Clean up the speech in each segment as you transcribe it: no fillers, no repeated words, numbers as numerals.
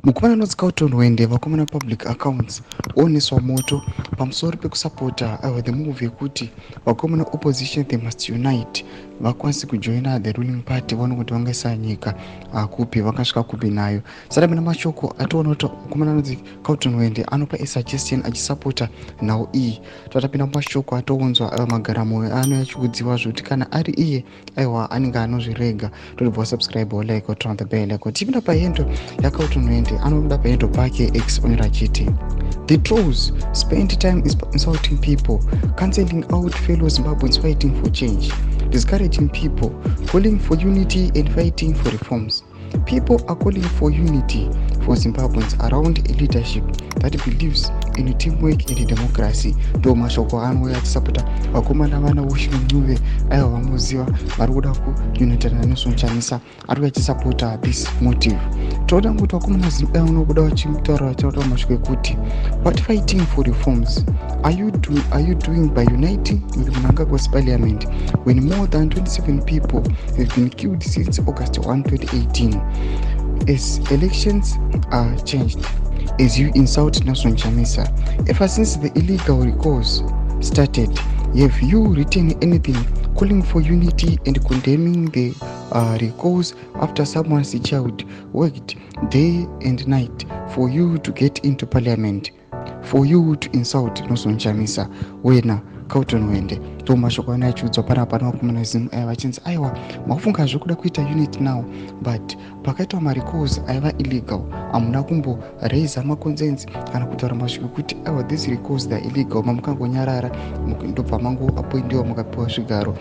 Mukomana anonzi Charlton Hwende vakomana public accounts oneswa moto pamusoro pekusapota the move yekuti vakomana opposition they must unite vakwanise kujoina the ruling party vaone kuti vangaisa nyika kupi vakasvika kupi nayo. Saka mina mashoko ationa kuti mukomana anonzi Charlton Hwende anopa suggestion achisapota nhau iyi. Tatapinda mumashoko atounzwa magaramoyo ano achikudziwa zvoti kana ari iye aiwa anenge anozvirega tobva subscribe like or turn the bell like tipinda pahendo yaCharlton Hwende anoda pahendo pake X onera chiti the trolls spend time insulting people, cancelling out fellow Zimbabweans fighting for change, discouraging people, calling for unity and fighting for reforms. People are calling for unity for Zimbabweans around a leadership that believes in teamwork and democracy. Do mashoko anouya achisapota vakomana vana voShimunuve aiva vamuziva vari kuda kuunitana neSon Chamisa ari achisapota this motive. Toda kuti vakomana Zimbabwe vanokuda vachitaura vachitaura mashoko ekuti what fighting for reforms are you doing by uniting with Mnangagwa's parliament when more than 27 people have been killed since August 1, 2018? As elections are changed, as you insult Nelson Chamisa, ever since the illegal recalls started, have you written anything calling for unity and condemning the recalls after someone's child worked day and night for you to get into parliament, for you to insult Nelson Chamisa? Wena Charlton Hwende to mashoko ana achiudzwa panapa vakomana Zimbabwe vachinzi aiwa makufunga zvekuda kuita unit now but pakaitwa marecalls aiva illegal hamuna kumboraisa maconcerns kana kutaura mashoko ekuti aiwa these recalls they are illegal mamukangonyarara ndobva mangoapointiwa mukapiwa zvigaro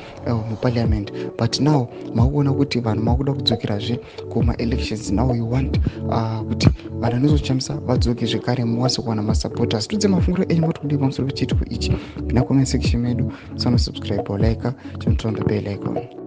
muparliament but now makuona kuti vanhu makuda kudzokerazve kuma-elections. Now you want kuti vanhu Nelson Chamisa vadzoke zvekare muwase kuwana masupporters. Tudze mafungiro enyu muri kudii pamusoro pechitiko ichi? Pinda comment section medu, subscribe or like, turn the bell icon.